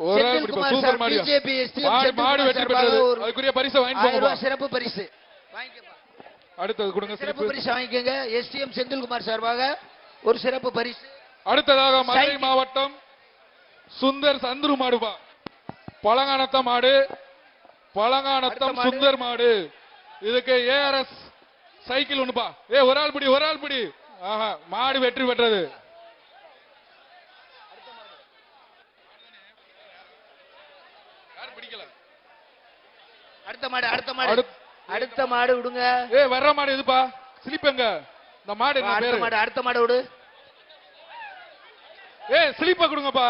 ஒரு ஆள் பிடிப்பா. சூப்பர் மாடு. மாடு வெற்றி பெற்றது. அதுக்குரிய பரிசு வாங்கி போங்க. சிறப்பு பரிசு வாங்கிக்கப்பா. அடுத்தது கொடுங்க. சிறப்பு பரிசு வாங்கிக்கங்க. எஸ்டிஎம் செந்தில்குமார் சார்பாக ஒரு சிறப்பு பரிசு. அடுத்ததாக மதுரை மாவட்டம் சுந்தர் சந்துரு மாடுபா. பழங்கானத்த மாடு. பழங்கானத்தம் சுந்தர் மாடு. இதுக்கு ஏஆர்எஸ் சைக்கிள் ஒண்ணுப்பா. ஒரு ஆள் பிடி, ஒரு ஆள் பிடி. ஆஹா, மாடு வெற்றி பெற்றது. அடுத்த மாடு விடுங்க. வர்ற மாடு எதுப்பா? ஸ்லிப்ங்க. இந்த மாடு அடுத்த மாடு விடு. ஸ்லிப்ப கொடுங்கப்பா.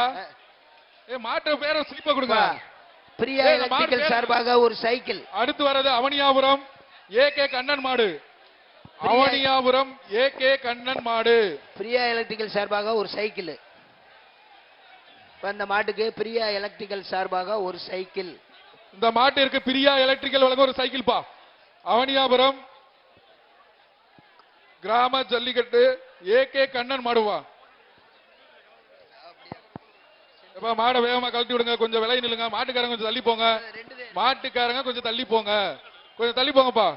மாட்டு பேர ஸ்லிப்ப கொடுங்க. பிரியா எலக்ட்ரிக்கல் சார்பாக ஒரு சைக்கிள். அடுத்து வரது அவனியாபுரம் ஏகே கண்ணன் மாடு. அவனியாபுரம் ஏகே கண்ணன் மாடு. பிரியா எலக்ட்ரிக்கல் சார்பாக ஒரு சைக்கிள். இந்த மாட்டுக்கு பிரியா எலக்ட்ரிக்கல் சார்பாக ஒரு சைக்கிள். இந்த மாட்டிற்கு பிரியா எலக்ட்ரிக்கல் வழங்க ஒரு சைக்கிள் பா. அவனியாபுரம் கிராம ஜல்லிக்கட்டு ஏகே கண்ணன் மாடுவா. மாட வேகமா கழட்டி விடுங்க. கொஞ்சம் விலை நில்லுங்க. மாட்டுக்காரங்க கொஞ்சம் தள்ளி போங்க. மாட்டுக்காரங்க கொஞ்சம் தள்ளி போங்க. கொஞ்சம் தள்ளி போங்கப்பா.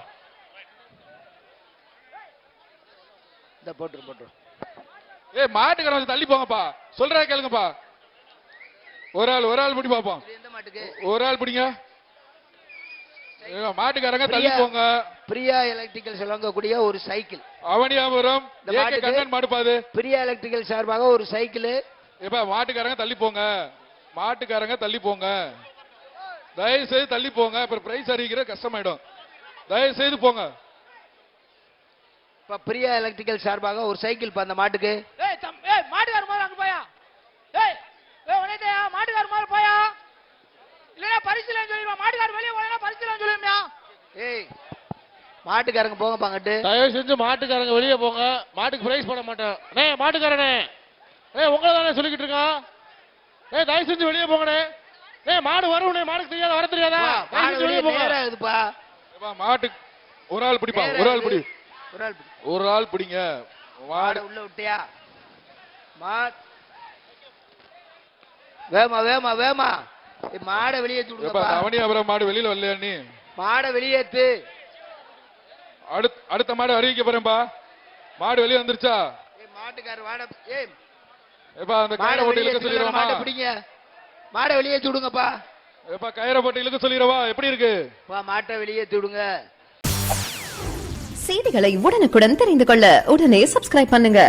மாட்டுக்காரங்க கொஞ்சம் தள்ளி போங்கப்பா. சொல்ற கேளுங்கப்பா. ஒரு ஆள் பிடி பாப்போம். ஒரு ஆள் பிடிங்க. மாட்டுக்காரங்க தள்ளி போங்க. பிரியா எலக்ட்ரிக்கல் சொல்லக்கூடிய ஒரு சைக்கிள். அவனியாபுரம் ஏகே கண்ணன் மாடுபாது. பிரியா எலக்ட்ரிக்கல் சார்பாக ஒரு சைக்கிள். மாட்டுக்காரங்க தள்ளி போங்க. மாட்டுக்காரங்க தள்ளி போங்க. தயவு செய்து தள்ளி போங்க. அப்புறம் பிரைஸ் அறிவிக்கிற கஷ்டமாயிடும். தயவு செய்து போங்க. பிரியா எலக்ட்ரிக்கல் சார்பாக ஒரு சைக்கிள் அந்த மாட்டுக்கு. மாட்டுக்கார மாதிரி அங்க போயா. மாட்டுக்கார மாதிரி போயா. இல்லனா பரிசுல சொல்லிடுவா. மாட்டுக்கார வெளியே போனா பரிசுல சொல்லுமியா. மாட்டுக்காரங்க போங்க பாங்கட்டு. தயவு செஞ்சு மாட்டுக்காரங்க வெளியே போங்க. மாட்டுக்கு பிரைஸ் போட மாட்டேன். மாட்டுக்காரனே உங்களை தானே சொல்லிக்கிட்டு இருக்கான். தயவு செஞ்சு வெளியே போங்கண்ணே. மாடு வரும். மாடுக்கு தெரியாத வர தெரியாதா? வெளியே போங்க. மாட்டு ஒரு ஆள் பிடிப்பா. ஒரு ஆள் பிடி. ஒரு ஆள் பிடிங்க. மாடு உள்ள விட்டியா? வேமா வேமா வேமா. மாடை வெளியேத்து விடுங்க. அவனியாபுரம் மாடு வெளியில வரலையா? நீ மாடை வெளியேத்து. அடுத்த மாடு அறிவிக்க போறேன்பா. மாடு வெளியே வந்துருச்சா? மாட்டுக்காரர் வாட. அந்த கயிறை போட்டு இழுக்க சொல்லிடுவா. மாடை வெளியேத்தி விடுங்கப்பா. கயிறை போட்டு இழுக்க சொல்லிடுவா. எப்படி இருக்கு? மாட்டை வெளியேத்தி விடுங்க. செய்திகளை உடனுக்குடன் தெரிந்து கொள்ள உடனே சப்ஸ்கிரைப் பண்ணுங்க.